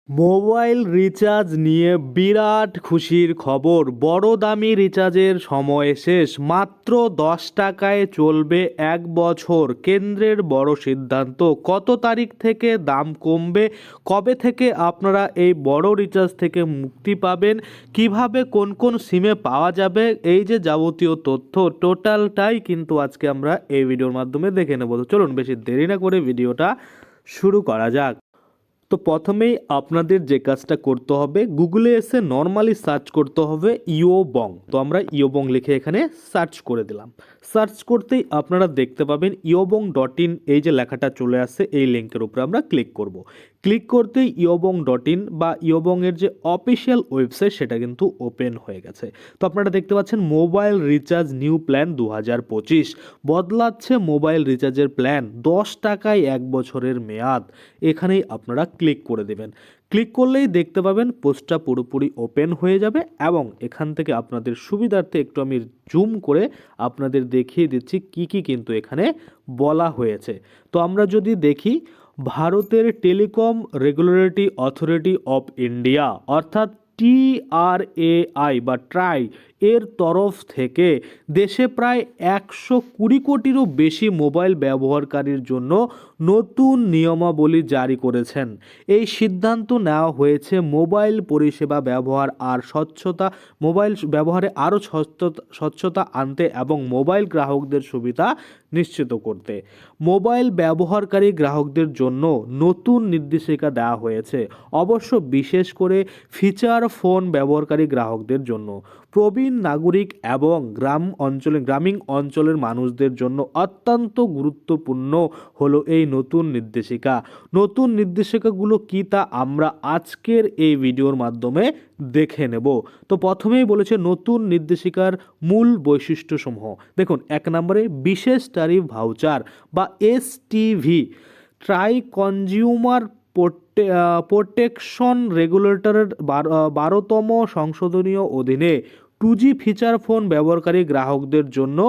Mobile recharge নিয়ে বিরাট খুশির খবর। বড় দামি রিচার্জের সময় শেষ, মাত্র 10 টাকায় চলবে 1 বছর। কেন্দ্রের বড় সিদ্ধান্ত। কত তারিখ থেকে দাম কমবে, কবে থেকে আপনারা এই বড় রিচার্জ থেকে মুক্তি পাবেন, কিভাবে কোন কোন সিমে পাওয়া যাবে, এই যে যাবতীয় তথ্য টোটালটাই কিন্তু আজকে আমরা এই ভিডিওর মাধ্যমে দেখে নেব। তো চলুন বেশি দেরি না করে ভিডিওটা শুরু করা যাক। তো প্রথমেই আপনাদের যে কাজটা করতে হবে, গুগলে এসে নর্মালি সার্চ করতে হবে ইয়োবং। তো আমরা ইয়োবং লিখে এখানে সার্চ করে দিলাম। সার্চ করতেই আপনারা দেখতে পাবেন iobong.in এই যে লেখাটা চলে আসছে, এই লিঙ্কের উপরে আমরা ক্লিক করব। ক্লিক করতেই iobong.in বা ইয়োবংয়ের যে অফিসিয়াল ওয়েবসাইট সেটা কিন্তু ওপেন হয়ে গেছে। তো আপনারা দেখতে পাচ্ছেন মোবাইল রিচার্জ নিউ প্ল্যান 2025 বদলাচ্ছে মোবাইল রিচার্জের প্ল্যান, 10 টাকায় 1 বছরের মেয়াদ। এখানেই আপনারা ক্লিক করে দেবেন। ক্লিক করলেই দেখতে পাবেন পোস্টটা পুরোপুরি ওপেন হয়ে যাবে এবং এখান থেকে আপনাদের সুবিধার্থে একটু আমি জুম করে আপনাদের দেখিয়ে দিচ্ছি কি কি কিন্তু এখানে বলা হয়েছে। তো আমরা যদি দেখি, ভারতের telecom regulatory authority of India অর্থাৎ TRAI বা ট্রাই এর তরফ থেকে দেশে প্রায় 120 কোটিরও বেশি মোবাইল ব্যবহারকারীর জন্য নতুন নিয়মাবলী জারি করেছেন। এই সিদ্ধান্ত নেওয়া হয়েছে মোবাইল পরিষেবা ব্যবহার আর স্বচ্ছতা মোবাইল ব্যবহারে আরও স্বচ্ছতা আনতে এবং মোবাইল গ্রাহকদের সুবিধা নিশ্চিত করতে। মোবাইল ব্যবহারকারী গ্রাহকদের জন্য নতুন নির্দেশিকা দেওয়া হয়েছে, অবশ্য বিশেষ করে ফিচার ফোন ব্যবহারকারী গ্রাহকদের জন্য। প্রবীণ নাগরিক এবং গ্রামীণ অঞ্চলের মানুষদের জন্য অত্যন্ত গুরুত্বপূর্ণ হলো এই নতুন নির্দেশিকা। নতুন নির্দেশিকাগুলো কি তা আমরা আজকের এই ভিডিওর মাধ্যমে দেখে নেব। তো প্রথমেই বলেছে নতুন নির্দেশিকার মূল বৈশিষ্ট্যসমূহ। দেখুন, 1 নম্বরে বিশেষ ট্যারিফ ভাউচার বা STV, ট্রাই কনজিউমার প্রোটেকশন রেগুলেটরের 12তম সংশোধনীয় অধীনে 2G ফিচার ফোন ব্যবহারকারী গ্রাহকদের জন্য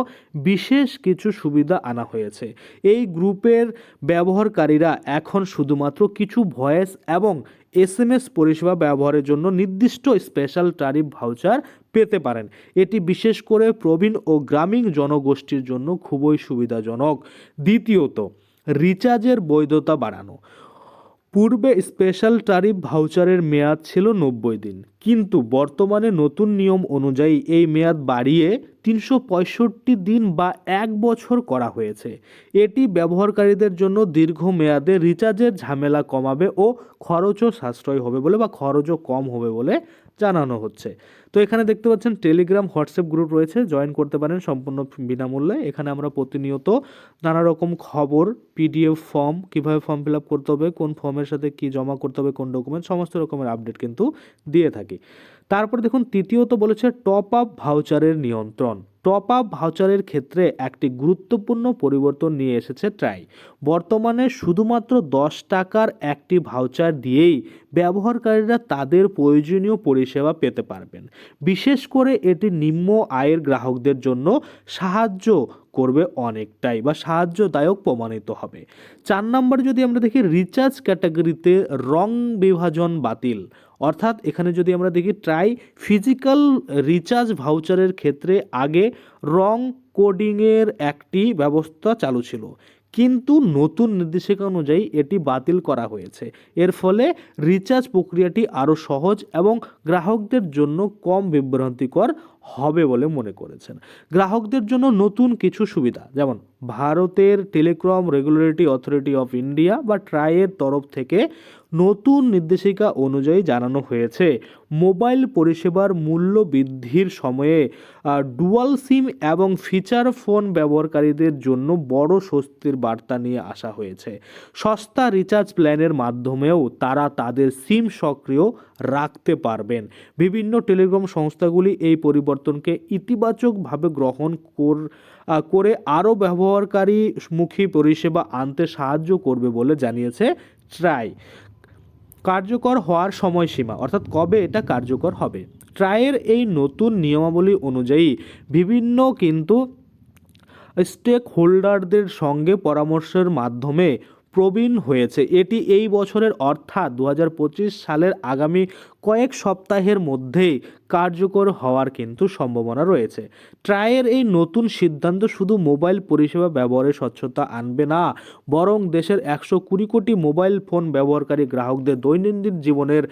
বিশেষ কিছু সুবিধা আনা হয়েছে। এই গ্রুপের ব্যবহারকারীরা এখন শুধুমাত্র কিছু ভয়েস এবং SMS পরিষেবা ব্যবহারের জন্য নির্দিষ্ট স্পেশাল ট্যারিফ ভাউচার পেতে পারেন। এটি বিশেষ করে প্রবীণ ও গ্রামীণ জনগোষ্ঠীর জন্য খুবই সুবিধাজনক। দ্বিতীয়ত, রিচার্জের বৈধতা বাড়ানো। পূর্বে স্পেশাল ট্যারিফ ভাউচারের মেয়াদ ছিল 90 দিন, কিন্তু বর্তমানে নতুন নিয়ম অনুযায়ী এই মেয়াদ বাড়িয়ে 365 দিন বা 1 বছর করা হয়েছে। এটি ব্যবহারকারীদের জন্য দীর্ঘমেয়াদে রিচার্জের ঝামেলা কমাবে ও খরচও সাশ্রয় হবে বলে বা খরচও কম হবে বলে জানানো হচ্ছে। তো এখানে দেখতে পাচ্ছেন টেলিগ্রাম হোয়াটসঅ্যাপ গ্রুপ রয়েছে, জয়েন করতে পারেন সম্পূর্ণ বিনামূল্যে। এখানে আমরা প্রতিনিয়ত নানা রকম খবর, PDF ফর্ম, কীভাবে ফর্ম ফিল আপ করতে হবে, কোন ফর্মের সাথে কি জমা করতে হবে, কোন ডকুমেন্ট, সমস্ত রকমের আপডেট কিন্তু দিয়ে থাকি। তারপর দেখুন, তৃতীয়ত বলেছে টপ আপ ভাউচারের নিয়ন্ত্রণ। টপ আপ ভাউচারের ক্ষেত্রে একটি গুরুত্বপূর্ণ পরিবর্তন নিয়ে এসেছে ট্রাই। বর্তমানে শুধুমাত্র 10 টাকার একটি ভাউচার দিয়েই ব্যবহারকারীরা তাদের প্রয়োজনীয় পরিষেবা পেতে পারবেন। বিশেষ করে এটি নিম্ন আয়ের গ্রাহকদের জন্য সাহায্য করবে অনেকটাই বা সাহায্যদায়ক প্রমাণিত হবে। 4 নম্বর যদি আমরা দেখি, রিচার্জ ক্যাটাগরিতে রং বিভাজন বাতিল। অর্থাৎ এখানে যদি আমরা দেখি, ট্রাই ফিজিক্যাল রিচার্জ ভাউচারের ক্ষেত্রে আগে রং কোডিংয়ের একটি ব্যবস্থা চালু ছিল, কিন্তু নতুন নির্দেশিকা অনুযায়ী এটি বাতিল করা হয়েছে। এর ফলে রিচার্জ প্রক্রিয়াটি আরও সহজ এবং গ্রাহকদের জন্য কম বিভ্রান্তিকর হবে বলে মনে করেছেন। গ্রাহকদের জন্য নতুন কিছু সুবিধা, যেমন ভারতের telecom regulatory authority of India বা ট্রাইয়ের তরফ থেকে নতুন নির্দেশিকা অনুযায়ী জানানো হয়েছে, মোবাইল পরিষেবার মূল্য বৃদ্ধির সময়ে ডুয়াল সিম এবং ফিচার ফোন ব্যবহারকারীদের জন্য বড় স্বস্তির বার্তা নিয়ে আসা হয়েছে। সস্তা রিচার্জ প্ল্যানের মাধ্যমেও তারা তাদের সিম সক্রিয় রাখতে পারবেন। বিভিন্ন টেলিকম সংস্থাগুলি এই পরিবর্তনকে ইতিবাচকভাবে গ্রহণ করে আরও ব্যবহারকারীমুখী পরিষেবা আনতে সাহায্য করবে বলে জানিয়েছে ট্রাই। কার্যকর হওয়ার সময়সীমা, অর্থাৎ কবে এটা কার্যকর হবে। ট্রাইয়ের এই নতুন নিয়মাবলী অনুযায়ী বিভিন্ন কিন্তু স্টেক হোল্ডারদের সঙ্গে পরামর্শের মাধ্যমে প্রবীণ হয়েছে। এটি এই বছরের অর্থাৎ 2025 সালের আগামী কয়েক সপ্তাহের মধ্যেই কার্যকর হওয়ার কিন্তু সম্ভাবনা রয়েছে। ট্রাইয়ের এই নতুন সিদ্ধান্ত শুধু মোবাইল পরিষেবা ব্যবহারের স্বচ্ছতা আনবে না, বরং দেশের 120 কোটি মোবাইল ফোন ব্যবহারকারী গ্রাহকদের দৈনন্দিন জীবনের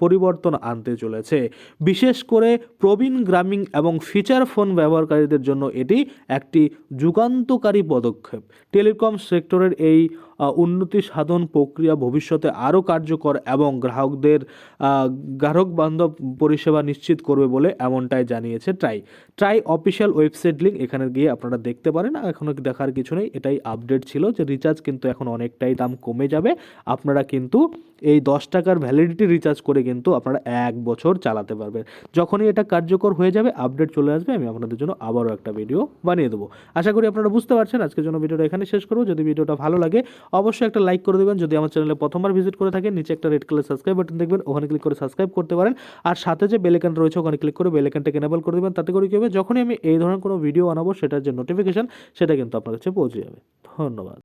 পরিবর্তন আনতে চলেছে। বিশেষ করে প্রবীণ গ্রামীণ এবং ফিচার ফোন ব্যবহারকারীদের জন্য এটি একটি যুগান্তকারী পদক্ষেপ। টেলিকম সেক্টরের এই উন্নতি সাধন প্রক্রিয়া ভবিষ্যতে আরও কার্যকর এবং গ্রাহক বান্ধব পরিষেবা নিশ্চিত করবে বলে এমনটাই জানিয়েছে ট্রাই অফিসিয়াল ওয়েবসাইট লিঙ্ক, এখানে গিয়ে আপনারা দেখতে পারেন। এখনও দেখার কিছু নেই, এটাই আপডেট ছিল যে রিচার্জ কিন্তু এখন অনেকটাই দাম কমে যাবে। আপনারা কিন্তু এই 10 টাকার ভ্যালিডিটি রিচার্জ করে কিন্তু আপনারা 1 বছর চালাতে পারবেন। যখনই এটা কার্যকর হয়ে যাবে আপডেট চলে আসবে, আমি আপনাদের জন্য আবারও একটা ভিডিও বানিয়ে দেবো। আশা করি আপনারা বুঝতে পারছেন। আজকের জন্য ভিডিওটা এখানে শেষ করবো। যদি ভিডিওটা ভালো লাগে অবশ্যই একটা লাইক করে দেবেন। যদি আমার চ্যানেলে প্রথমবার ভিজিট করে থাকেন, নিচে একটা রেড কালার সাবস্ক্রাইব বাটন দেখবেন, ওখানে ক্লিক করে সাবস্ক্রাইব করতে পারেন। আর সাথে যে বেল আইকন রয়েছে ওখানে ক্লিক করে বেল আইকনটাকে এনেবল করে দেবেন। তাতে করে কি হবে, যখনই আমি এই ধরনের কোনো ভিডিও বানাবো সেটার যে নোটিফিকেশন সেটা কিন্তু আপনার কাছে পৌঁছে যাবে। ধন্যবাদ।